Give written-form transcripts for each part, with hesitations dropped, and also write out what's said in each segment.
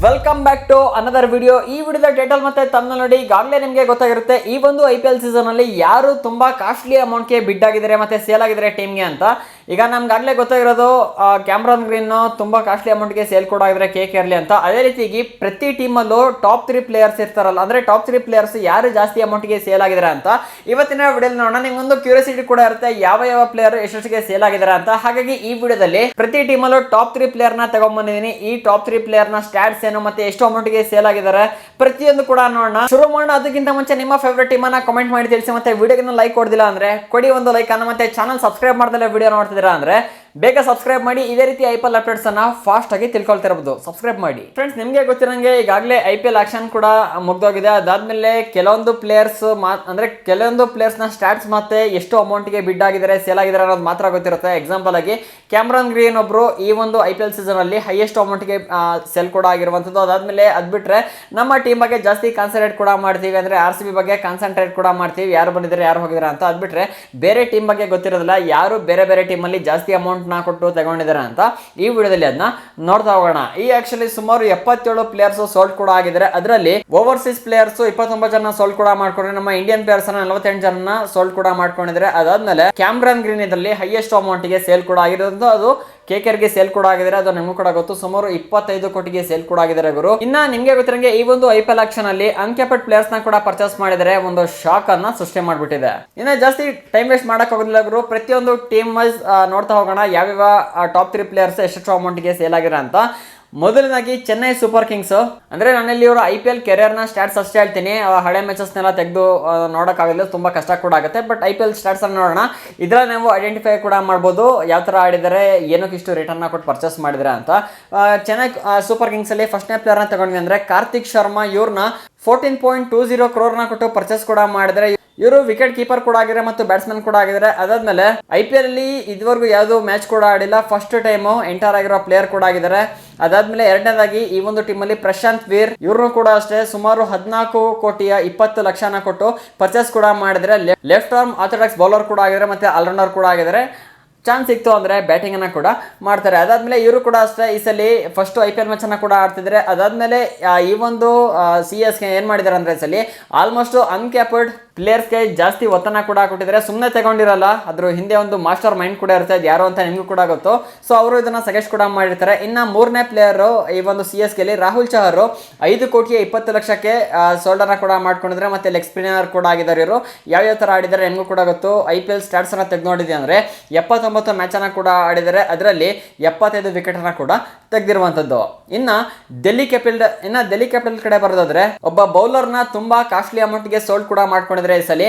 Welcome back to another video. ಈ ವಿಡಿಯೋದ title ಮತ್ತೆ ತಮ್ಮಲ್ಲಿ ನೋಡಿ ಈಗಾಗಲೇ ನಿಮಗೆ ಗೊತ್ತಾಗಿರುತ್ತೆ ಈ ಒಂದು IPL ಸೀಸನ್ ಅಲ್ಲಿ ಯಾರು ತುಂಬಾ ಕಾಸ್ಟ್ಲಿ ಅಮೌಂಟ್ಗೆ ಬಿಡ್ ಆಗಿದ್ದಾರೆ ಮತ್ತೆ ಸೇಲ್ ಆಗಿದ್ದಾರೆ ಟೀಮ್ಗೆ ಅಂತ. ಈಗ ನಮ್ಗಾಗಲೇ ಗೊತ್ತಾಗಿರೋದು ಕ್ಯಾಮ್ರಾನ್ ಗ್ರೀನ್ ತುಂಬಾ ಕಾಸ್ಟ್ಲಿ ಅಮೌಂಟ್ಗೆ ಸೇಲ್ ಕೂಡ ಆಗಿದ್ರೆ KKR ಅಂತ. ಅದೇ ರೀತಿಯಾಗಿ ಪ್ರತಿ ಟೀಮಲ್ಲೂ ಟಾಪ್ 3 ಪ್ಲೇಯರ್ಸ್ ಇರ್ತಾರಲ್ಲ, ಅಂದ್ರೆ ಟಾಪ್ 3 ಪ್ಲೇಯರ್ಸ್ ಯಾರು ಜಾಸ್ತಿ ಅಮೌಂಟ್ಗೆ ಸೇಲ್ ಆಗಿದ್ದಾರೆ ಅಂತ ಇವತ್ತಿನ ವಿಡಿಯೋದಲ್ಲಿ ನೋಡೋಣ. ನಿಮ್ಗೊಂದು ಕ್ಯೂರಿಯಾಸಿಟಿ ಕೂಡ ಇರುತ್ತೆ ಯಾವ ಪ್ಲೇಯರ್ ಎಷ್ಟೊತ್ತಿಗೆ ಸೇಲ್ ಆಗಿದ್ದಾರೆ ಅಂತ. ಹಾಗಾಗಿ ಈ ವಿಡಿಯೋದಲ್ಲಿ ಪ್ರತಿ ಟೀಮಲ್ಲೂ ಟಾಪ್ 3 ಪ್ಲೇಯರ್ ನ ತಗೊಂಡ್ಬಂದಿದ್ದೀನಿ. ಈ ಟಾಪ್ 3 ಪ್ಲೇಯರ್ ನ ಸ್ಟಾಟ್ಸ್ ಏನು ಮತ್ತೆ ಎಷ್ಟು ಅಮೌಂಟ್ ಗೆ ಸೇಲ್ ಆಗಿದ್ದಾರೆ ಪ್ರತಿಯೊಂದು ಕೂಡ ನೋಡೋಣ. ಶುರು ಮಾಡೋಣ. ಅದಕ್ಕಿಂತ ಮುಂಚೆ ನಿಮ್ಮ ಫೇವರೇಟ್ ಟೀಮ್ ಅನ್ನ ಕಮೆಂಟ್ ಮಾಡಿ ತಿಳಿಸಿ. ಮತ್ತೆ ವಿಡಿಯೋಗೆ ಲೈಕ್ ಕೊಡ್ದಿಲ್ಲ ಅಂದ್ರೆ ಕೊಡಿ ಒಂದು ಲೈಕ್ ಅನ್ನ. ಮತ್ತೆ ಚಾನಲ್ ಸಬ್ಸ್ಕ್ರೈಬ್ ಮಾಡ್ದಲ್ಲ ವಿಡಿಯೋ ನೋಡ್ತಿದ್ದೀರಾ ಅಂದ್ರೆ ಬೇಗ ಸಬ್ಸ್ಕ್ರೈಬ್ ಮಾಡಿ. ಇದೇ ರೀತಿ IPL ಅಪ್ಡೇಟ್ಸ್ ಅನ್ನ ಫಾಸ್ಟ್ ಆಗಿ ತಿಳ್ಕೊಳ್ತಿರಬಹುದು. ಸಬ್ಸ್ಕ್ರೈಬ್ ಮಾಡಿ ಫ್ರೆಂಡ್ಸ್. ನಿಮ್ಗೆ ಗೊತ್ತಿರಂಗೆ ಈಗಾಗಲೇ IPL ಆಕ್ಷನ್ ಕೂಡ ಮುಗ್ದೋಗಿದೆ. ಅದಾದ್ಮೇಲೆ ಕೆಲವೊಂದು ಪ್ಲೇಯರ್ಸ್ ನ ಸ್ಟಾಟ್ಸ್ ಮತ್ತೆ ಎಷ್ಟು ಅಮೌಂಟ್ ಗೆ ಬಿಡ್ ಆಗಿದ್ದಾರೆ ಸೇಲ್ ಆಗಿದ್ದಾರೆ ಅನ್ನೋದು ಮಾತ್ರ ಗೊತ್ತಿರುತ್ತೆ. ಎಕ್ಸಾಂಪಲ್ ಆಗಿ ಕ್ಯಾಮ್ರಾನ್ ಗ್ರೀನ್ ಒಬ್ರು ಈ ಒಂದು IPL ಸೀಸನ್ ಅಲ್ಲಿ ಹೈಯೆಸ್ಟ್ ಅಮೌಂಟ್ ಗೆ ಸೇಲ್ ಕೂಡ ಆಗಿರುವಂತದ್ದು. ಅದಾದ್ಮೇಲೆ ಅದ್ಬಿಟ್ರೆ ನಮ್ಮ ಟೀಮ್ ಬಗ್ಗೆ ಜಾಸ್ತಿ ಕಾನ್ಸಂಟ್ರೇಟ್ ಕೂಡ ಮಾಡ್ತೀವಿ, ಅಂದ್ರೆ RCB ಬಗ್ಗೆ ಕಾನ್ಸಂಟ್ರೇಟ್ ಕೂಡ ಮಾಡ್ತೀವಿ, ಯಾರು ಬಂದಿದ್ದಾರೆ ಯಾರು ಹೋಗಿದ್ದಾರೆ ಅಂತ. ಅದ್ಬಿಟ್ರೆ ಬೇರೆ ಟೀಮ್ ಬಗ್ಗೆ ಗೊತ್ತಿರೋದಿಲ್ಲ, ಯಾರು ಬೇರೆ ಟೀಮ್ ಅಲ್ಲಿ ಜಾಸ್ತಿ ಅಮೌಂಟ್ ಕೊಟ್ಟು ತಗೊಂಡಿದ್ದಾರೆ ಅಂತ ಈ ವಿಡಿಯೋದಲ್ಲಿ ಅದನ್ನ ನೋಡ್ತಾ ಹೋಗೋಣ. ಈ ಆಕ್ಚುಲಿ ಸುಮಾರು 77 ಪ್ಲೇಯರ್ಸ್ ಸೋಲ್ಡ್ ಕೂಡ ಆಗಿದ್ದಾರೆ. ಅದರಲ್ಲಿ ಓವರ್ಸೀಸ್ ಪ್ಲೇಯರ್ಸ್ 29 ಜನ ಸೋಲ್ಡ್ ಕೂಡ ಮಾಡ್ಕೊಂಡ್ರೆ, ನಮ್ಮ ಇಂಡಿಯನ್ ಪ್ಲೇಯರ್ಸ್ 48 ಜನ ಸೋಲ್ಡ್ ಕೂಡ ಮಾಡ್ಕೊಂಡಿದ್ದಾರೆ. ಅದಾದ್ಮೇಲೆ ಕ್ಯಾಮ್ರಾನ್ ಗ್ರೀನ್ ಇದರಲ್ಲಿ ಹೈಯೆಸ್ಟ್ ಅಮೌಂಟ್ ಗೆ ಸೇಲ್ ಕೂಡ ಆಗಿರೋದು ಅದು KKR ಗೆ ಸೇಲ್ ಕೂಡ ಆಗಿದ್ದಾರೆ. ಅದು ನಿಮಗೂ ಕೂಡ ಗೊತ್ತು, ಸುಮಾರು 25 ಕೋಟಿಗೆ ಸೇಲ್ ಕೂಡ ಆಗಿದ್ದಾರೆ ಗುರು. ಇನ್ನ ನಿಮ್ಗೆ ಗೊತ್ತಿರಂಗೆ ಈ ಒಂದು IPL ಆಕ್ಷನ್ ಅಲ್ಲಿ ಅನ್ಕ್ಯಾಪೆಡ್ ಪ್ಲೇಯರ್ಸ್ ನ ಕೂಡ ಪರ್ಚೇಸ್ ಮಾಡಿದರೆ ಒಂದು ಶಾಕ್ ಅನ್ನ ಸೃಷ್ಟಿ ಮಾಡ್ಬಿಟ್ಟಿದೆ. ಇನ್ನ ಜಾಸ್ತಿ ಟೈಮ್ ವೇಸ್ಟ್ ಮಾಡಕ್ ಹೋಗೋದಿಲ್ಲ ಗುರು, ಪ್ರತಿಯೊಂದು ಟೀಮ್ ವೈಸ್ ನೋಡ್ತಾ ಹೋಗೋಣ ಯಾವ್ಯಾವ ಟಾಪ್ 3 ಪ್ಲೇಯರ್ಸ್ ಎಷ್ಟು ಅಮೌಂಟ್ ಗೆ ಸೇಲ್ ಆಗಿರ ಅಂತ. ಮೊದಲನೇದಾಗಿ ಚೆನ್ನೈ ಸೂಪರ್ ಕಿಂಗ್ಸ್. ಅಂದ್ರೆ ನಾನಲ್ಲಿ ಇವರು IPL ಕೆರಿಯರ್ ನ ಸ್ಟಾಟ್ಸ್ ಅಷ್ಟೇ ಹೇಳ್ತೀನಿ, ಹಳೆ ಮ್ಯಾಚಸ್ ನೆಲ್ಲ ತೆಗೆದು ನೋಡೋಕ್ಕಾಗಲ್ಲ, ತುಂಬಾ ಕಷ್ಟ ಕೂಡ ಆಗುತ್ತೆ. ಬಟ್ IPL ಸ್ಟಾಟ್ಸ್ ಅನ್ನು ನೋಡೋಣ, ಇದ್ರಲ್ಲಿ ನಾವು ಐಡೆಂಟಿಫೈ ಕೂಡ ಮಾಡ್ಬೋದು ಯಾವ ತರ ಆಡಿದರೆ, ಏನಕ್ಕೆ ಇಷ್ಟು ರಿಟರ್ನ್ ಕೊಟ್ಟು ಪರ್ಚೇಸ್ ಮಾಡಿದ್ರೆ ಅಂತ. ಚೆನ್ನೈ ಸೂಪರ್ ಕಿಂಗ್ಸ್ ಅಲ್ಲಿ ಫಸ್ಟ್ನೇ ಪ್ಲೇಯರ್ ನ ತಗೊಂಡ್ವಿ ಅಂದ್ರೆ ಕಾರ್ತಿಕ್ ಶರ್ಮಾ. ಇವ್ರನ್ನ 14.20 crore ಕೊಟ್ಟು ಪರ್ಚೇಸ್ ಕೂಡ ಮಾಡಿದ್ರೆ. ಇವರು ವಿಕೆಟ್ ಕೀಪರ್ ಕೂಡ ಆಗಿದ್ದಾರೆ ಮತ್ತು ಬ್ಯಾಟ್ಸ್ಮನ್ ಕೂಡ ಆಗಿದ್ದಾರೆ. ಅದಾದ್ಮೇಲೆ IPL ಅಲ್ಲಿ ಇದುವರೆಗೂ ಯಾವ್ದು ಮ್ಯಾಚ್ ಕೂಡ ಆಡಿಲ್ಲ, ಫಸ್ಟ್ ಟೈಮ್ ಎಂಟರ್ ಆಗಿರೋ ಪ್ಲೇಯರ್ ಕೂಡ ಆಗಿದ್ದಾರೆ. ಅದಾದ್ಮೇಲೆ ಎರಡನೇದಾಗಿ ಈ ಒಂದು ಟೀಮ್ ಅಲ್ಲಿ ಪ್ರಶಾಂತ್ ವೀರ್, ಇವ್ರನ್ನು ಕೂಡ ಅಷ್ಟೇ ಸುಮಾರು 14,20,00,000 ಕೊಟ್ಟು ಪರ್ಚೇಸ್ ಕೂಡ ಮಾಡಿದ್ರೆ. ಲೆಫ್ಟ್ ಆರ್ಮ್ ಆರ್ಥೋಡಾಕ್ಸ್ ಬೌಲರ್ ಕೂಡ ಆಗಿದ್ದಾರೆ ಮತ್ತೆ ಆಲ್ರೌಂಡರ್ ಕೂಡ ಆಗಿದ್ದಾರೆ. ಚಾನ್ಸ್ ಸಿಕ್ತು ಅಂದ್ರೆ ಬ್ಯಾಟಿಂಗ್ ಅನ್ನ ಕೂಡ ಮಾಡ್ತಾರೆ. ಅದಾದ್ಮೇಲೆ ಇವರು ಕೂಡ ಅಷ್ಟೇ ಈ ಸಲ ಫಸ್ಟ್ IPL ಮ್ಯಾಚ್ ಅನ್ನ ಕೂಡ ಆಡ್ತಿದ್ದಾರೆ. ಅದಾದ್ಮೇಲೆ ಈ ಒಂದು CSK ಏನ್ ಮಾಡಿದ್ದಾರೆ ಅಂದ್ರೆ ಈ ಸಲ ಆಲ್ಮೋಸ್ಟ್ ಅನ್ಕ್ಯಾಪೆಡ್ ಪ್ಲೇಯರ್ಸ್ಗೆ ಜಾಸ್ತಿ ಒತ್ತನ್ನ ಕೂಡ ಕೊಟ್ಟಿದ್ದಾರೆ. ಸುಮ್ಮನೆ ತಗೊಂಡಿರಲ್ಲ, ಅದ್ರ ಹಿಂದೆ ಒಂದು ಮಾಸ್ಟರ್ ಮೈಂಡ್ ಕೂಡ ಇರುತ್ತೆ, ಯಾರು ಅಂತ ನಿಮಗೂ ಕೂಡ ಗೊತ್ತು. ಸೊ ಅವರು ಇದನ್ನ ಸಜೆಸ್ಟ್ ಕೂಡ ಮಾಡಿರ್ತಾರೆ. ಇನ್ನ ಮೂರನೇ ಪ್ಲೇಯರ್ ಈ ಒಂದು CSK ಅಲ್ಲಿ ರಾಹುಲ್ ಚಹರ್ 5,20,00,000 ಸೋಲ್ಡ್ ಅನ್ನ ಕೂಡ ಮಾಡ್ಕೊಂಡಿದ್ರೆ. ಮತ್ತೆ ಲೆಗ್ ಸ್ಪಿನ್ನರ್ ಕೂಡ ಆಗಿದ್ದಾರೆ ಇವರು. ಯಾವ ತರ ಆಡಿದ್ದಾರೆ ನಿಮಗೂ ಕೂಡ ಗೊತ್ತು. IPL ಸ್ಟಾಟ್ಸ್ ಅನ್ನ ತೆಗೆದು ನೋಡಿದೆ ಅಂದ್ರೆ 79 ಮ್ಯಾಚ್ ಅನ್ನ ಕೂಡ ಆಡಿದ್ದಾರೆ, ಅದರಲ್ಲಿ 75 ವಿಕೆಟ್ ಅನ್ನ ಕೂಡ ತೆಗೆದಿರುವಂತದ್ದು. ಇನ್ನ ಡೆಲ್ಲಿ ಕ್ಯಾಪಿಟಲ್ ಕಡೆ ಬರೋದಾದ್ರೆ ಒಬ್ಬ ಬೌಲರ್ ನ ತುಂಬಾ ಕಾಸ್ಟ್ಲಿ ಅಮೌಂಟ್ ಗೆ ಸೋಲ್ಡ್ ಕೂಡ ಮಾಡ್ಕೊಂಡಿದ್ರೆ ಈ ಸಲ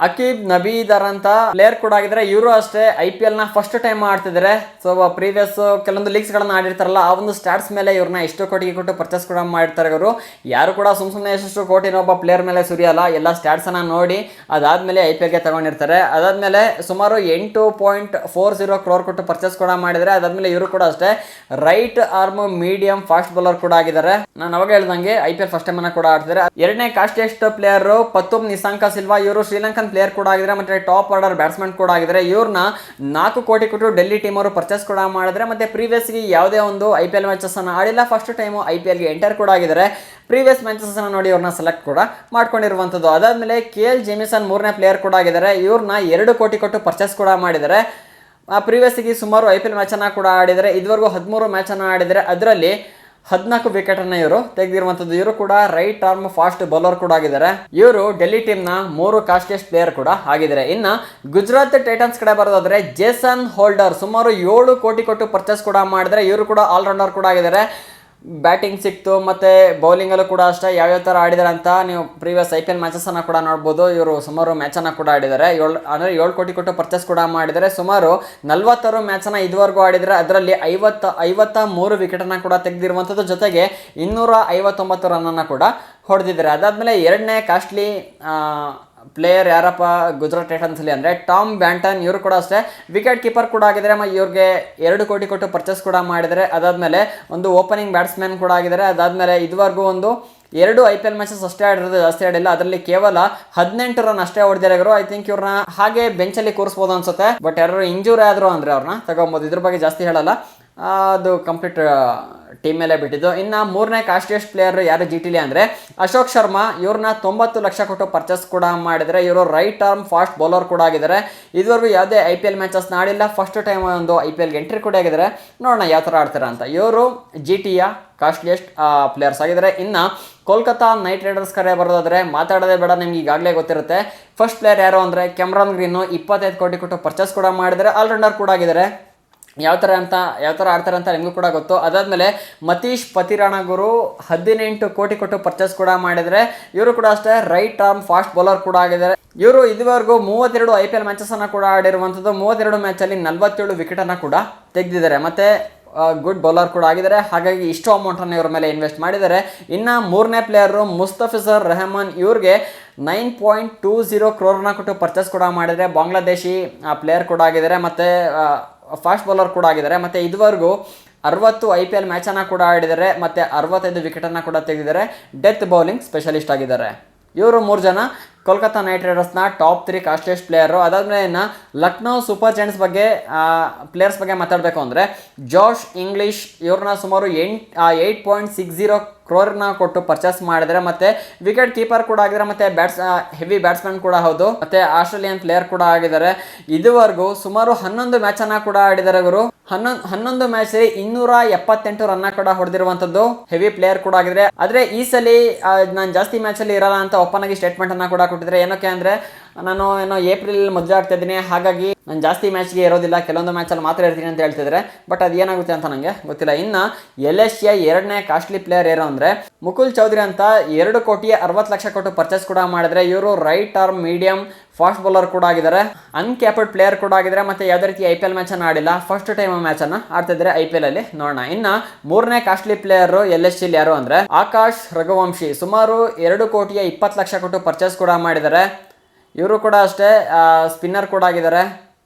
ಅಕೀಬ್ ನಬೀದರ್ ಅಂತ ಪ್ಲೇಯರ್ ಕೂಡ ಆಗಿದ್ರೆ. ಇವರು ಅಷ್ಟೇ IPL ನ ಫಸ್ಟ್ ಟೈಮ್ ಆಡ್ತಿದ್ದಾರೆ. ಸೊ ಪ್ರೀವಿಯಸ್ ಕೆಲವೊಂದು ಲೀಗ್ಸ್ ಗಳನ್ನ ಆಡಿರ್ತಾರಲ್ಲ, ಆ ಒಂದು ಸ್ಟಾಟ್ಸ್ ಮೇಲೆ ಇವ್ರನ್ನ ಎಷ್ಟು ಕೋಟಿಗೆ ಕೊಟ್ಟು ಪರ್ಚೇಸ್ ಕೂಡ ಮಾಡಿರ್ತಾರೆ ಇವರು. ಯಾರು ಕೂಡ ಸುಮ್ಮನೆ ಎಷ್ಟು ಕೋಟಿನ ಒಬ್ಬ ಪ್ಲೇಯರ್ ಮೇಲೆ ಸುರಿಯಲ್ಲ, ಎಲ್ಲ ಸ್ಟಾಟ್ಸ್ ಅನ್ನ ನೋಡಿ ಅದಾದ್ಮೇಲೆ IPL ಗೆ ತಗೊಂಡಿರ್ತಾರೆ. ಅದಾದ್ಮೇಲೆ ಸುಮಾರು 8.40 crore ಕೊಟ್ಟು ಪರ್ಚೇಸ್ ಕೂಡ ಮಾಡಿದ್ರೆ. ಅದಾದ್ಮೇಲೆ ಇವರು ಕೂಡ ಅಷ್ಟೇ right arm medium fast bowler ಕೂಡ ಆಗಿದ್ದಾರೆ. ನಾನು ಅವಾಗ ಹೇಳ್ದಂಗೆ IPL ಫಸ್ಟ್ ಟೈಮ್ ಅನ್ನ ಕೂಡ ಆಡ್ತಿದ್ದಾರೆ. ಎರಡನೇ ಕಾಸ್ಟ್ಲಿಯೆಸ್ಟ್ ಪ್ಲೇಯರ್ ಪತ್ತುಮ್ ನಿಸಾಂಕ ಸಿಲ್ವಾ. ಇವರು ಶ್ರೀಲಂಕನ್ ಪ್ಲೇಯರ್ ಕೂಡ ಆಗಿದ್ದಾರೆ ಮತ್ತೆ ಟಾಪ್ ಆರ್ಡರ್ ಬ್ಯಾಟ್ಸ್ಮನ್ ಕೂಡ ಆಗಿದ್ದಾರೆ. ಇವ್ರನ್ನ 4 ಕೋಟಿ ಕೊಟ್ಟು ಡೆಲ್ಲಿ ಟೀಮ್ ಅವರು ಪರ್ಚೇಸ್ ಕೂಡ ಮಾಡಿದ್ರೆ. ಮತ್ತೆ ಪ್ರೀವಿಯಸ್ ಯಾವುದೇ ಒಂದು IPL ಮ್ಯಾಚಸ್ ಅನ್ನ ಆಡಿಲ್ಲ, ಫಸ್ಟ್ ಟೈಮ್ IPL ಗೆ ಎಂಟರ್ ಕೂಡ ಆಗಿದ್ದಾರೆ. ಪ್ರೀವಿಯಸ್ ಮ್ಯಾಚಸ್ ಅನ್ನ ನೋಡಿ ಅವ್ರನ್ನ ಸೆಲೆಕ್ಟ್ ಕೂಡ ಮಾಡ್ಕೊಂಡಿರುವಂತದ್ದು. ಅದಾದ್ಮೇಲೆ KL ಜೆಮಿಸನ್ ಮೂರನೇ ಪ್ಲೇಯರ್ ಕೂಡ ಆಗಿದ್ದಾರೆ. ಇವ್ರನ್ನ 2 ಕೋಟಿ ಕೊಟ್ಟು ಪರ್ಚೇಸ್ ಕೂಡ ಮಾಡಿದ್ದಾರೆ. ಪ್ರೀವಿಯಸ್ ಸುಮಾರು IPL ಮ್ಯಾಚ್ ಅನ್ನ ಕೂಡ ಆಡಿದರೆ. ಇದುವರೆಗೂ 13 ಮ್ಯಾಚ್ ಅನ್ನ ಆಡಿದರೆ, ಅದರಲ್ಲಿ 14 ವಿಕೆಟ್ ಅನ್ನ ಇವರು ತೆಗೆದಿರುವಂತದ್ದು. ಇವರು ಕೂಡ ರೈಟ್ ಆರ್ಮ್ ಫಾಸ್ಟ್ ಬೌಲರ್ ಕೂಡ ಆಗಿದ್ದಾರೆ. ಇವರು ಡೆಲ್ಲಿ ಟೀಮ್ ನ 3 ಕಾಸ್ಟ್ಲಿಯೆಸ್ಟ್ ಪ್ಲೇಯರ್ ಕೂಡ ಆಗಿದ್ದಾರೆ. ಇನ್ನ ಗುಜರಾತ್ ಟೈಟನ್ಸ್ ಕಡೆ ಬರೋದಾದ್ರೆ ಜೇಸನ್ ಹೋಲ್ಡರ್ ಸುಮಾರು 7 ಕೋಟಿ ಕೊಟ್ಟು ಪರ್ಚೇಸ್ ಕೂಡ ಮಾಡಿದ್ರೆ. ಇವರು ಕೂಡ ಆಲ್ರೌಂಡರ್ ಕೂಡ ಆಗಿದ್ದಾರೆ. ಬ್ಯಾಟಿಂಗ್ ಸಿಕ್ತು ಮತ್ತೆ ಬೌಲಿಂಗ್ ಅಲ್ಲೂ ಕೂಡ ಅಷ್ಟೇ ಯಾವ ತರ ಆಡಿದಾರೆ ಅಂತ ನೀವು ಪ್ರೀವಿಯಸ್ IPL ಮ್ಯಾಚಸ್ ಅನ್ನ ಕೂಡ ನೋಡಬಹುದು. ಇವರು ಸುಮಾರು ಮ್ಯಾಚ್ ಅನ್ನ ಕೂಡ ಆಡಿದ್ದಾರೆ. 7 ಕೋಟಿ ಕೊಟ್ಟು ಪರ್ಚೇಸ್ ಕೂಡ ಮಾಡಿದರೆ. ಸುಮಾರು 46 ಮ್ಯಾಚ್ ಅನ್ನ ಇದುವರೆಗೂ ಆಡಿದ್ರೆ, ಅದರಲ್ಲಿ 53 ವಿಕೆಟ್ ಅನ್ನ ಕೂಡ ತೆಗೆದಿರುವಂತದ್ದು. ಜೊತೆಗೆ 259 ರನ್ ಅನ್ನ ಕೂಡ ಹೊಡೆದಿದ್ದಾರೆ. ಅದಾದ್ಮೇಲೆ ಎರಡನೇ ಕಾಸ್ಟ್ಲಿ ಪ್ಲೇಯರ್ ಯಾರಪ್ಪ ಗುಜರಾತ್ ಟೈಟನ್ಸ್ ಅಲ್ಲಿ ಅಂದ್ರೆ ಟಾಮ್ ಬ್ಯಾಂಟನ್. ಇವರು ಕೂಡ ಅಷ್ಟೇ ವಿಕೆಟ್ ಕೀಪರ್ ಕೂಡ ಆಗಿದ್ದಾರೆ. ಇವ್ರಿಗೆ 2 ಕೋಟಿ ಕೊಟ್ಟು ಪರ್ಚೇಸ್ ಕೂಡ ಮಾಡಿದರೆ. ಅದಾದ್ಮೇಲೆ ಒಂದು ಓಪನಿಂಗ್ ಬ್ಯಾಟ್ಸ್ಮನ್ ಕೂಡ ಆಗಿದ್ದಾರೆ. ಅದಾದ್ಮೇಲೆ ಇದುವರೆಗೂ ಒಂದು 2 IPL ಮ್ಯಾಚಸ್ ಅಷ್ಟೇ ಆಡಿರೋದು, ಜಾಸ್ತಿ ಆಡಿಲ್ಲ. ಅದರಲ್ಲಿ ಕೇವಲ 18 ರನ್ ಅಷ್ಟೇ ಹೊಡೆದಿರೋ. ಐ ಥಿಂಕ್ ಇವ್ರನ್ನ ಹಾಗೆ ಬೆಂಚಲ್ಲಿ ಕೂರಿಸಬಹುದು ಅನ್ಸುತ್ತೆ. ಬಟ್ ಯಾರು ಇಂಜೂರಿ ಆದ್ರು ಅಂದ್ರೆ ಅವ್ರನ್ನ ತಗೊಬಹುದು, ಇದ್ರ ಬಗ್ಗೆ ಜಾಸ್ತಿ ಹೇಳಲ್ಲ. ಅದು ಕಂಪ್ಲೀಟ್ ಟೀಮ್ ಮೇಲೆ ಬಿಟ್ಟಿದ್ದು. ಇನ್ನು ಮೂರನೇ ಕಾಸ್ಟ್ಲಿಯಸ್ಟ್ ಪ್ಲೇಯರ್ ಯಾರು ಜಿ ಟಿಲಿ ಅಂದರೆ ಅಶೋಕ್ ಶರ್ಮಾ. ಇವ್ರನ್ನ 90 ಲಕ್ಷ ಕೊಟ್ಟು ಪರ್ಚೇಸ್ ಕೂಡ ಮಾಡಿದರೆ. ಇವರು ರೈಟ್ ಆರ್ಮ್ ಫಾಸ್ಟ್ ಬೌಲರ್ ಕೂಡ ಆಗಿದ್ದಾರೆ. ಇದುವರೆಗೂ ಯಾವುದೇ IPL ಮ್ಯಾಚಸ್ನ ಆಡಿಲ್ಲ, ಫಸ್ಟ್ ಟೈಮ್ ಒಂದು IPLಗೆ ಎಂಟ್ರಿ ಕೂಡ ಆಗಿದ್ದಾರೆ. ನೋಡೋಣ ಯಾವ ಥರ ಆಡ್ತಾರೆ ಅಂತ. ಇವರು ಜಿ ಟಿಯ ಕಾಸ್ಟ್ಲಿಯಸ್ಟ್ ಪ್ಲೇಯರ್ಸ್ ಆಗಿದ್ದಾರೆ. ಇನ್ನು ಕೋಲ್ಕತ್ತಾ ನೈಟ್ ರೈಡರ್ಸ್ ಕರೆ ಬರೋದಾದರೆ ಮಾತಾಡೋದೇ ಬೇಡ, ನಿಮ್ಗೆ ಈಗಾಗಲೇ ಗೊತ್ತಿರುತ್ತೆ. ಫಸ್ಟ್ ಪ್ಲೇಯರ್ ಯಾರು ಅಂದರೆ ಕ್ಯಾಮ್ರಾನ್ ಗ್ರೀನು. 25 ಕೋಟಿ ಕೊಟ್ಟು ಪರ್ಚೇಸ್ ಕೂಡ ಮಾಡಿದರೆ, ಆಲ್ರೌಂಡರ್ ಕೂಡ ಆಗಿದ್ದಾರೆ. ಯಾವ ಥರ ಆಡ್ತಾರೆ ಅಂತ ನಿಮಗೂ ಕೂಡ ಗೊತ್ತು. ಅದಾದಮೇಲೆ ಮತೀಶ್ ಪತಿರಾಣಗುರು 18 ಕೋಟಿ ಕೊಟ್ಟು ಪರ್ಚೇಸ್ ಕೂಡ ಮಾಡಿದರೆ. ಇವರು ಕೂಡ ಅಷ್ಟೇ ರೈಟ್ ಆರ್ಮ್ ಫಾಸ್ಟ್ ಬೌಲರ್ ಕೂಡ ಆಗಿದ್ದಾರೆ. ಇವರು ಇದುವರೆಗೂ 32 IPL ಮ್ಯಾಚಸನ್ನು ಕೂಡ ಆಡಿರುವಂಥದ್ದು. 32 ಮ್ಯಾಚಲ್ಲಿ 47 ವಿಕೆಟನ್ನು ಕೂಡ ತೆಗೆದಿದ್ದಾರೆ. ಮತ್ತು ಗುಡ್ ಬೌಲರ್ ಕೂಡ ಆಗಿದ್ದಾರೆ. ಹಾಗಾಗಿ ಇಷ್ಟು ಅಮೌಂಟನ್ನು ಇವ್ರ ಮೇಲೆ ಇನ್ವೆಸ್ಟ್ ಮಾಡಿದ್ದಾರೆ. ಇನ್ನು ಮೂರನೇ ಪ್ಲೇಯರು ಮುಸ್ತಫಿಜರ್ ರೆಹಮಾನ್. ಇವ್ರಿಗೆ 9.20 ಕ್ರೋರ್ನ ಕೊಟ್ಟು ಪರ್ಚೇಸ್ ಕೂಡ ಮಾಡಿದರೆ. ಬಾಂಗ್ಲಾದೇಶಿ ಪ್ಲೇಯರ್ ಕೂಡ ಆಗಿದ್ದಾರೆ ಮತ್ತು ಫಾಸ್ಟ್ ಬೌಲರ್ ಕೂಡ ಆಗಿದ್ದಾರೆ. ಮತ್ತು ಇದುವರೆಗೂ 60 IPL ಮ್ಯಾಚನ್ನು ಕೂಡ ಆಡಿದ್ದಾರೆ ಮತ್ತು 65 ವಿಕೆಟನ್ನು ಕೂಡ ತೆಗೆದಿದ್ದಾರೆ. ಡೆತ್ ಬೌಲಿಂಗ್ ಸ್ಪೆಷಲಿಸ್ಟ್ ಆಗಿದ್ದಾರೆ. ಇವರು 3 ಜನ ಕೋಲ್ಕತ್ತಾ ನೈಟ್ ರೈಡರ್ಸ್ನ ಟಾಪ್ 3 ಕಾಸ್ಟ್ಲಿಯಸ್ಟ್ ಪ್ಲೇಯರು. ಅದಾದಮೇಲೆ ಇನ್ನು ಲಕ್ನೋ ಸೂಪರ್ ಜೈಂಟ್ಸ್ ಬಗ್ಗೆ ಪ್ಲೇಯರ್ಸ್ ಬಗ್ಗೆ ಮಾತಾಡಬೇಕು ಅಂದರೆ ಜಾಶ್ ಇಂಗ್ಲಿಷ್. ಇವ್ರನ್ನ ಸುಮಾರು 8.60 ಕ್ರೋರ್ನ ಕೊಟ್ಟು ಪರ್ಚೇಸ್ ಮಾಡಿದರೆ. ಮತ್ತು ವಿಕೆಟ್ ಕೀಪರ್ ಕೂಡ ಆಗಿದ್ದಾರೆ ಮತ್ತು ಹೆವಿ ಬ್ಯಾಟ್ಸ್ಮನ್ ಕೂಡ ಹೌದು. ಮತ್ತು ಆಸ್ಟ್ರೇಲಿಯನ್ ಪ್ಲೇಯರ್ ಕೂಡ ಆಗಿದ್ದಾರೆ. ಇದುವರೆಗೂ ಸುಮಾರು 11 ಮ್ಯಾಚನ್ನು ಕೂಡ ಆಡಿದ್ದಾರೆ. ಇವರು 11 ಮ್ಯಾಚಲ್ಲಿ 278 ರನ್ನ ಕೂಡ ಹೊಡೆದಿರುವಂಥದ್ದು. ಹೆವಿ ಪ್ಲೇಯರ್ ಕೂಡ ಆಗಿದ್ರೆ. ಆದರೆ ಈ ಸಲ ನಾನು ಜಾಸ್ತಿ ಮ್ಯಾಚಲ್ಲಿ ಇರಲ್ಲ ಅಂತ ಓಪನ್ ಆಗಿ ಸ್ಟೇಟ್ಮೆಂಟನ್ನು ಕೂಡ ಕೊಟ್ಟಿದ್ದಾರೆ. ಏನಕ್ಕೆ ಅಂದರೆ ನಾನು ಏಪ್ರಿಲ್ ಮದುವೆ ಆಗ್ತಾ ಇದ್ದೀನಿ, ಹಾಗಾಗಿ ನಾನು ಜಾಸ್ತಿ ಮ್ಯಾಚ್ಗೆ ಇರೋದಿಲ್ಲ, ಕೆಲವೊಂದು ಮ್ಯಾಚಲ್ಲಿ ಮಾತ್ರ ಇರ್ತೀನಿ ಅಂತ ಹೇಳ್ತಿದ್ದಾರೆ. ಬಟ್ ಅದು ಏನಾಗುತ್ತೆ ಅಂತ ನನಗೆ ಗೊತ್ತಿಲ್ಲ. ಇನ್ನು LSCಯ 2ನೇ ಕಾಸ್ಟ್ಲಿ ಪ್ಲೇಯರ್ ಯಾರು ಅಂದರೆ ಮುಕುಲ್ ಚೌಧರಿ ಅಂತ. 2 ಕೋಟಿ 60 ಲಕ್ಷ ಕೊಟ್ಟು ಪರ್ಚೇಸ್ ಕೂಡ ಮಾಡಿದರೆ. ಇವರು right arm medium fast bowler ಕೂಡ ಆಗಿದ್ದಾರೆ. ಅನ್ಕ್ಯಾಪ್ಡ್ ಪ್ಲೇಯರ್ ಕೂಡ ಆಗಿದ್ದಾರೆ. ಮತ್ತು ಯಾವುದೇ ರೀತಿ IPL ಮ್ಯಾಚನ್ನು ಆಡಿಲ್ಲ, ಫಸ್ಟ್ ಟೈಮ್ ಮ್ಯಾಚನ್ನು ಆಡ್ತಿದ್ದಾರೆ IPL ಅಲ್ಲಿ. ನೋಡೋಣ. ಇನ್ನು ಮೂರನೇ ಕಾಸ್ಟ್ಲಿ ಪ್ಲೇಯರು LSCಲಿ ಯಾರು ಅಂದರೆ ಆಕಾಶ್ ರಘುವಂಶಿ. ಸುಮಾರು 2 ಕೋಟಿ 20 ಲಕ್ಷ ಕೊಟ್ಟು ಪರ್ಚೇಸ್ ಕೂಡ ಮಾಡಿದ್ದಾರೆ. ಇವರು ಕೂಡ ಅಷ್ಟೇ ಸ್ಪಿನ್ನರ್ ಕೂಡ ಆಗಿದ್ದಾರೆ.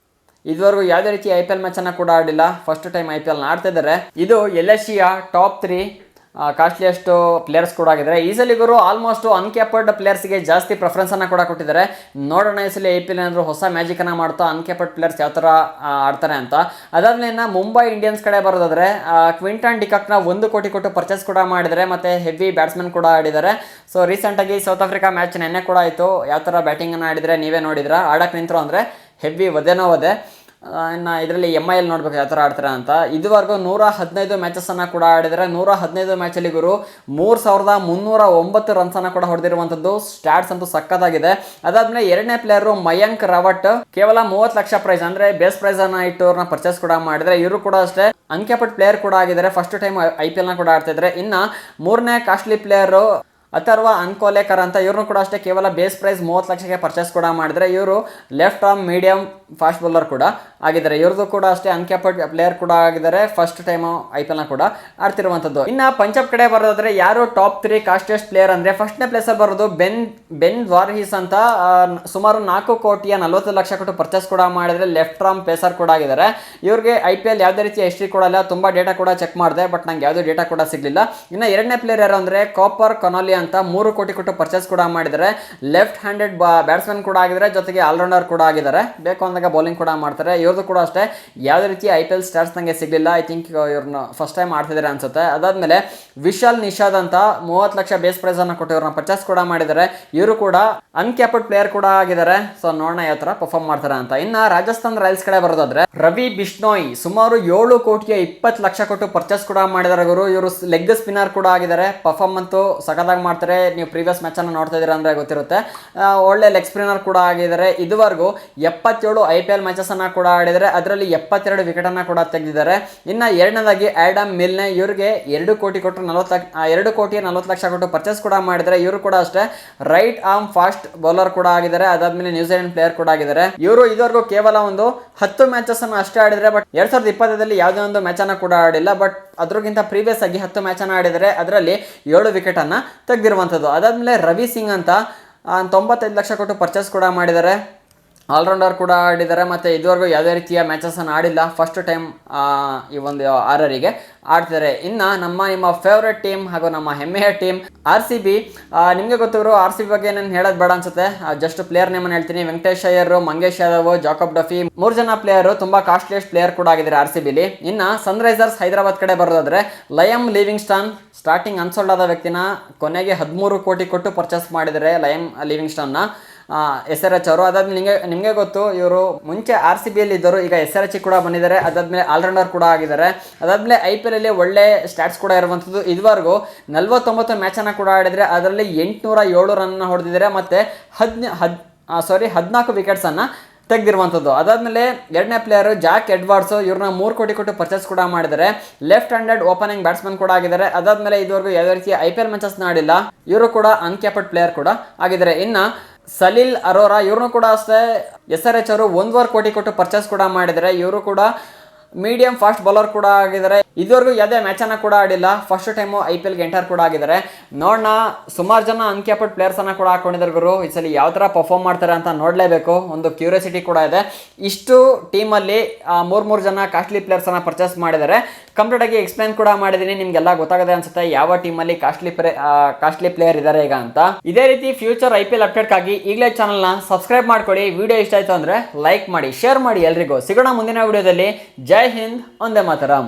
ಇದುವರೆಗೂ ಯಾವುದೇ ರೀತಿ IPL ಮ್ಯಾಚನ್ನು ಕೂಡ ಆಡಿಲ್ಲ, ಫಸ್ಟ್ ಟೈಮ್ IPLನ ಆಡ್ತಿದ್ದಾರೆ. ಇದು LSCಯ ಟಾಪ್ 3 ಕಾಸ್ಟ್ಲಿಯಷ್ಟು ಪ್ಲೇಯರ್ಸ್ ಕೂಡ ಆಗಿದ್ದಾರೆ. ಈ ಸಲ ಇವರು ಆಲ್ಮೋಸ್ಟ್ ಅನ್ಕ್ಯಾಪರ್ಡ್ ಪ್ಲೇಯರ್ಸ್ಗೆ ಜಾಸ್ತಿ ಪ್ರಿಫರೆನ್ಸನ್ನು ಕೂಡ ಕೊಟ್ಟಿದ್ದಾರೆ. ನೋಡೋಣ ಈ ಸಲ IPL ಏನಾದರೂ ಹೊಸ ಮ್ಯಾಜಿಕನ್ನು ಮಾಡ್ತಾ ಅನ್ಕ್ಯಾಪರ್ಡ್ ಪ್ಲೇಯರ್ಸ್ ಯಾವ ಥರ ಆಡ್ತಾರೆ ಅಂತ. ಅದಾದ್ಮೇಲೆ ಮುಂಬೈ ಇಂಡಿಯನ್ಸ್ ಕಡೆ ಬರೋದಾದರೆ ಕ್ವಿಂಟನ್ ಡಿಕಾಕ್ನ 1 ಕೋಟಿ ಕೊಟ್ಟು ಪರ್ಚೇಸ್ ಕೂಡ ಮಾಡಿದ್ದಾರೆ. ಮತ್ತು ಹೆವಿ ಬ್ಯಾಟ್ಸ್ಮನ್ ಕೂಡ ಆಡಿದ್ದಾರೆ. ಸೊ ರೀಸೆಂಟಾಗಿ ಸೌತ್ ಆಫ್ರಿಕಾ ಮ್ಯಾಚ್ ನೆನ್ನೆ ಕೂಡ ಆಯಿತು. ಯಾವ ಥರ ಬ್ಯಾಟಿಂಗನ್ನು ಆಡಿದರೆ ನೀವೇ ನೋಡಿದ್ರೆ. ಆಡಕ್ಕೆ ನಿಂತರು ಅಂದರೆ ಹೆವಿ ಒದೆನೋ ಒದೆ. ಇನ್ನು ಇದರಲ್ಲಿ MIL ನೋಡ್ಬೇಕು ಯಾವ ಥರ ಆಡ್ತಾರೆ ಅಂತ. ಇದುವರೆಗೂ 115 ಮ್ಯಾಚಸ್ಸನ್ನು ಕೂಡ ಆಡಿದರೆ. 115 ಮ್ಯಾಚಲ್ಲಿ ಇವರು 3309 ರನ್ಸನ್ನು ಕೂಡ ಹೊಡೆದಿರುವಂಥದ್ದು. ಸ್ಟ್ಯಾಟ್ಸ್ ಅಂತೂ ಸಕ್ಕತ್ತಾಗಿದೆ. ಅದಾದ್ಮೇಲೆ 2ನೇ ಪ್ಲೇಯರು ಮಯಾಂಕ್ ರಾವಟ್. ಕೇವಲ 30 ಲಕ್ಷ ಪ್ರೈಸ್ ಅಂದರೆ ಬೇಸ್ ಪ್ರೈಸನ್ನು ಇಟ್ಟು ಅವ್ರನ್ನ ಪರ್ಚೇಸ್ ಕೂಡ ಮಾಡಿದರೆ. ಇವರು ಕೂಡ ಅಷ್ಟೇ ಅನ್ಕ್ಯಾಪ್ಡ್ ಪ್ಲೇಯರ್ ಕೂಡ ಆಗಿದ್ದಾರೆ. ಫಸ್ಟ್ ಟೈಮ್ IPLನ ಕೂಡ ಆಡ್ತಿದ್ದಾರೆ. ಇನ್ನು 3ನೇ ಕಾಸ್ಟ್ಲಿ ಪ್ಲೇಯರು ಅಥರ್ವ ಅನ್ಕೋಲೇಕರ್ ಅಂತ. ಇವ್ರನ್ನೂ ಕೂಡ ಅಷ್ಟೇ ಕೇವಲ ಬೇಸ್ ಪ್ರೈಸ್ 30 ಲಕ್ಷಕ್ಕೆ ಪರ್ಚೇಸ್ ಕೂಡ ಮಾಡಿದರೆ. ಇವರು left arm medium fast bowler ಕೂಡ ಆಗಿದ್ದಾರೆ. ಇವ್ರದ್ದು ಕೂಡ ಅಷ್ಟೇ ಅನ್ಕ್ಯಾಪರ್ಡ್ ಪ್ಲೇಯರ್ ಕೂಡ ಆಗಿದ್ದಾರೆ. ಫಸ್ಟ್ ಟೈಮು IPLನ ಕೂಡ ಆಡ್ತಿರುವಂಥದ್ದು. ಇನ್ನು ಪಂಜಾಬ್ ಕಡೆ ಬರೋದಾದ್ರೆ ಯಾರು ಟಾಪ್ 3 ಕಾಸ್ಟ್ಲಿಯಸ್ಟ್ ಪ್ಲೇಯರ್ ಅಂದರೆ ಫಸ್ಟ್ನೇ ಪ್ಲೇಸಲ್ಲಿ ಬರೋದು ಬೆನ್ ವಾರ್ಹಿಸ್ ಅಂತ. ಸುಮಾರು 4 ಕೋಟಿ 40 ಲಕ್ಷ ಕೊಟ್ಟು ಪರ್ಚೇಸ್ ಕೂಡ ಮಾಡಿದರೆ. ಲೆಫ್ಟ್ ಆರ್ಮ್ ಪೇಸರ್ ಕೂಡ ಆಗಿದ್ದಾರೆ. ಇವ್ರಿಗೆ IPL ಯಾವುದೇ ರೀತಿಯ ಹಿಸ್ಟ್ರಿ ಕೂಡ ಇಲ್ಲ. ತುಂಬ ಡೇಟಾ ಕೂಡ ಚೆಕ್ ಮಾಡಿದೆ, ಬಟ್ ನಂಗೆ ಯಾವುದೇ ಡೇಟಾ ಕೂಡ ಸಿಗಲಿಲ್ಲ. ಇನ್ನು 2ನೇ ಪ್ಲೇಯರ್ ಯಾರು ಅಂದರೆ ಕಾಪರ್ ಕೊನಾಲಿ ಅಂತ. 3 ಕೋಟಿ ಕೊಟ್ಟು ಪರ್ಚೇಸ್ ಕೂಡ ಮಾಡಿದ್ದಾರೆ. ಲೆಫ್ಟ್ ಹ್ಯಾಂಡೆಡ್ ಬ್ಯಾಟ್ಸ್ಮನ್ ಕೂಡ ಆಗಿದ್ದಾರೆ, ಜೊತೆಗೆ ಆಲ್ರೌಂಡರ್ ಕೂಡ ಆಗಿದ್ದಾರೆ. ಬೇಕು ಅಂದಾಗ ಬೌಲಿಂಗ್ ಕೂಡ ಮಾಡ್ತಾರೆ. ಇವ್ರದ್ದು ಕೂಡ ಅಷ್ಟೇ ಯಾವುದೇ ರೀತಿ IPL ಸ್ಟಾರ್ಸ್ ನಂಗೆ ಸಿಗಲಿಲ್ಲ. ಐ ಥಿಂಕ್ ಇವ್ರನ್ನ ಫಸ್ಟ್ ಟೈಮ್ ಆಡ್ತಿದ್ದಾರೆ ಅನ್ಸುತ್ತೆ. ಅದಾದ್ಮೇಲೆ ವಿಶಾಲ್ ನಿಷಾದ್ ಅಂತ 30 ಲಕ್ಷ ಬೇಸ್ ಪ್ರೈಸ್ ಅನ್ನು ಕೊಟ್ಟು ಇವ್ರನ್ನ ಪರ್ಚೇಸ್ ಕೂಡ ಮಾಡಿದ್ದಾರೆ. ಇವರು ಕೂಡ ಅನ್ಕ್ಯಾಪ್ಡ್ ಪ್ಲೇಯರ್ ಕೂಡ ಆಗಿದ್ದಾರೆ. ಸೊ ನೋಡೋಣ ಯಾವ ಥರ ಪರ್ಫಾರ್ಮ್ ಮಾಡ್ತಾರೆ ಅಂತ. ಇನ್ನು ರಾಜಸ್ಥಾನ್ ರಾಯಲ್ಸ್ ಕಡೆ ಬರೋದಾದ್ರೆ ರವಿ ಬಿಷ್ಣೋಯ್ ಸುಮಾರು 7 ಕೋಟಿ 20 ಲಕ್ಷ ಕೊಟ್ಟು ಪರ್ಚೇಸ್ ಕೂಡ ಮಾಡಿದ್ದಾರೆ. ಇವರು ಲೆಗ್ ಸ್ಪಿನ್ನರ್ ಕೂಡ ಆಗಿದ್ದಾರೆ. ಪರ್ಫಾರ್ಮ್ ಅಂತೂ ಸಖತ್ತಾಗಿ ಮಾಡ್ತಾರೆ. ನೀವು ಪ್ರೀವಿಯಸ್ ಮ್ಯಾಚನ್ನು ನೋಡ್ತಾ ಇದ್ದೀರಾ ಅಂದರೆ ಗೊತ್ತಿರುತ್ತೆ. ಒಳ್ಳೆ ಲೆಗ್ ಸ್ಪಿನ್ನರ್ ಕೂಡ ಆಗಿದ್ದಾರೆ. ಇದುವರೆಗೂ 77 IPL ಮ್ಯಾಚಸ್ಸನ್ನು ಕೂಡ ಆಡಿದರೆ. ಅದರಲ್ಲಿ 72 ವಿಕೆಟನ್ನು ಕೂಡ ತೆಗೆದಿದ್ದಾರೆ. ಇನ್ನು 2ನೇದಾಗಿ ಆಡಮ್ ಮಿಲ್ನೆ. ಇವ್ರಿಗೆ 2 ಕೋಟಿ 40 ಲಕ್ಷ ಕೊಟ್ಟು ಪರ್ಚೇಸ್ ಕೂಡ ಮಾಡಿದರೆ. ಇವರು ಕೂಡ ಅಷ್ಟೇ ರೈಟ್ ಆರ್ಮ್ ಫಾಸ್ಟ್ ಬೌಲರ್ ಕೂಡ ಆಗಿದ್ದಾರೆ. ಅದಾದ್ಮೇಲೆ ನ್ಯೂಜಿಲೆಂಡ್ ಪ್ಲೇಯರ್ ಕೂಡ ಆಗಿದ್ದಾರೆ. ಇವರು ಇದುವರೆಗೂ ಕೇವಲ ಒಂದು 10 ಮ್ಯಾಚಸ್ಸನ್ನು ಅಷ್ಟೇ ಆಡಿದರೆ. ಬಟ್ 2020 ಯಾವುದೇ ಒಂದು ಮ್ಯಾಚನ್ನು ಕೂಡ ಆಡಿಲ್ಲ. ಬಟ್ ಅದ್ರಗಿಂತ ಪ್ರೀವಿಯಸ್ ಆಗಿ 10 ಮ್ಯಾಚನ್ನು ಆಡಿದರೆ. ಅದರಲ್ಲಿ 7 ವಿಕೆಟನ್ನು ತೆಗೆದಿರುವಂಥದ್ದು. ಅದಾದಮೇಲೆ ರವಿ ಸಿಂಗ್ ಅಂತ 95 ಲಕ್ಷ ಕೊಟ್ಟು ಪರ್ಚೇಸ್ ಕೂಡ ಮಾಡಿದ್ದಾರೆ. ಆಲ್ರೌಂಡರ್ ಕೂಡ ಆಡಿದ್ದಾರೆ ಮತ್ತು ಇದುವರೆಗೂ ಯಾವುದೇ ರೀತಿಯ ಮ್ಯಾಚಸನ್ನು ಆಡಿಲ್ಲ, ಫಸ್ಟ್ ಟೈಮ್ ಈ ಒಂದು RRಗೆ ಆಡ್ತಿದ್ದಾರೆ. ಇನ್ನು ನಿಮ್ಮ ಫೇವ್ರೆಟ್ ಟೀಮ್ ಹಾಗೂ ನಮ್ಮ ಹೆಮ್ಮೆಯ ಟೀಮ್ RCB. ನಿಮಗೆ ಗೊತ್ತಿರೋ RCB ಬಗ್ಗೆ ನಾನು ಹೇಳೋದು ಬೇಡ ಅನ್ಸುತ್ತೆ, ಜಸ್ಟ್ ಪ್ಲೇಯರ್ ನೇಮನ್ನು ಹೇಳ್ತೀನಿ. ವೆಂಕಟೇಶ್ ಅಯ್ಯರ್, ಮಂಗೇಶ್ ಯಾದವ್, ಜಾಕಬ್ ಡಫಿ, 3 ಜನ ಪ್ಲೇಯರು ತುಂಬ ಕಾಸ್ಟ್ಲಿಯಸ್ಟ್ ಪ್ಲೇಯರ್ ಕೂಡ ಆಗಿದ್ದಾರೆ RCBಲಿ. ಇನ್ನು ಸನ್ರೈಸರ್ಸ್ ಹೈದರಾಬಾದ್ ಕಡೆ ಬರೋದಾದ್ರೆ ಲಯಮ್ ಲಿವಿಂಗ್ಸ್ಟನ್, ಸ್ಟಾರ್ಟಿಂಗ್ ಅನ್ಸೋಲ್ಡ್ ಆದ ವ್ಯಕ್ತಿನ ಕೊನೆಗೆ 13 ಕೋಟಿ ಕೊಟ್ಟು ಪರ್ಚೇಸ್ ಮಾಡಿದರೆ ಲಯಮ್ ಲಿವಿಂಗ್ಸ್ಟನ್ನ SRH ಅವರು. ಅದಾದ್ಮೇಲೆ ನಿಮಗೆ ಗೊತ್ತು, ಇವರು ಮುಂಚೆ RCBಯಲ್ಲಿ ಇದ್ದರು, ಈಗ SRH ಕೂಡ ಬಂದಿದ್ದಾರೆ. ಅದಾದ್ಮೇಲೆ ಆಲ್ರೌಂಡರ್ ಕೂಡ ಆಗಿದ್ದಾರೆ. ಅದಾದ್ಮೇಲೆ IPL ಅಲ್ಲಿ ಒಳ್ಳೆ ಸ್ಟ್ಯಾಟ್ಸ್ ಕೂಡ ಇರುವಂಥದ್ದು. ಇದುವರೆಗೂ 49 ಮ್ಯಾಚನ್ನು ಕೂಡ ಆಡಿದರೆ ಅದರಲ್ಲಿ 807 ರನ್ ಹೊಡೆದಿದ್ದಾರೆ ಮತ್ತು 14 ವಿಕೆಟ್ಸನ್ನು ತೆಗೆದಿರುವಂಥದ್ದು. ಅದಾದಮೇಲೆ ಎರಡನೇ ಪ್ಲೇಯರು ಜಾಕ್ ಎಡ್ವರ್ಡ್ಸು, ಇವ್ರನ್ನ 3 ಕೋಟಿ ಕೊಟ್ಟು ಪರ್ಚೇಸ್ ಕೂಡ ಮಾಡಿದ್ದಾರೆ. ಲೆಫ್ಟ್ ಹ್ಯಾಂಡೆಡ್ ಓಪನಿಂಗ್ ಬ್ಯಾಟ್ಸ್ಮನ್ ಕೂಡ ಆಗಿದ್ದಾರೆ. ಅದಾದಮೇಲೆ ಇದುವರೆಗೂ ಯಾವುದೇ ರೀತಿಯ IPL ಮ್ಯಾಚಸ್ನ ಆಡಿಲ್ಲ, ಇವರು ಕೂಡ ಅನ್ಕ್ಯಾಪಡ್ ಪ್ಲೇಯರ್ ಕೂಡ ಆಗಿದ್ದಾರೆ. ಇನ್ನು ಸಲೀಲ್ ಅರೋರಾ, ಇವ್ರನ್ನೂ ಕೂಡ ಅಷ್ಟೇ SRH ಅವರು 1.5 ಕೋಟಿ ಕೊಟ್ಟು ಪರ್ಚೇಸ್ ಕೂಡ ಮಾಡಿದ್ದಾರೆ. ಇವರು ಕೂಡ ಮೀಡಿಯಂ ಫಾಸ್ಟ್ ಬೌಲರ್ ಕೂಡ ಆಗಿದ್ದಾರೆ. ಇದುವರೆಗೂ ಯಾವುದೇ ಮ್ಯಾಚನ್ನು ಕೂಡ ಆಡಿಲ್ಲ, ಫಸ್ಟ್ ಟೈಮು IPLಗೆ ಎಂಟರ್ ಕೂಡ ಆಗಿದ್ದಾರೆ. ನೋಡೋಣ, ಸುಮಾರು ಜನ ಅನ್ಕ್ಯಾಪಡ್ ಪ್ಲೇಯರ್ಸನ್ನು ಕೂಡ ಹಾಕೊಂಡಿದ್ದಾರೆ ಗುರು. ಈ ಸಲ ಯಾವ ಥರ ಪರ್ಫಾರ್ಮ್ ಮಾಡ್ತಾರೆ ಅಂತ ನೋಡಲೇಬೇಕು, ಒಂದು ಕ್ಯೂರಿಯಾಸಿಟಿ ಕೂಡ ಇದೆ. ಇಷ್ಟು ಟೀಮಲ್ಲಿ 3 ಜನ ಕಾಸ್ಟ್ಲಿ ಪ್ಲೇಯರ್ಸನ್ನು ಪರ್ಚೇಸ್ ಮಾಡಿದ್ದಾರೆ. ಕಂಪ್ಲೀಟಾಗಿ ಎಕ್ಸ್ಪ್ಲೈನ್ ಕೂಡ ಮಾಡಿದ್ದೀನಿ, ನಿಮಗೆಲ್ಲ ಗೊತ್ತಾಗದೆ ಅನ್ಸುತ್ತೆ ಯಾವ ಟೀಮಲ್ಲಿ ಕಾಸ್ಟ್ಲಿ ಪ್ಲೇಯರ್ ಇದ್ದಾರೆ ಈಗ ಅಂತ. ಇದೇ ರೀತಿ ಫ್ಯೂಚರ್ IPL ಅಪ್ಡೇಟ್ಗಾಗಿ ಈಗಲೇ ಚಾನಲ್ನ ಸಬ್ಸ್ಕ್ರೈಬ್ ಮಾಡ್ಕೊಳ್ಳಿ. ವಿಡಿಯೋ ಇಷ್ಟ ಆಯಿತು ಅಂದರೆ ಲೈಕ್ ಮಾಡಿ, ಶೇರ್ ಮಾಡಿ. ಎಲ್ರಿಗೂ ಸಿಗೋಣ ಮುಂದಿನ ವಿಡಿಯೋದಲ್ಲಿ. ಜೈ ಹಿಂದ್, ಒಂದೇ ಮಾತರಂ.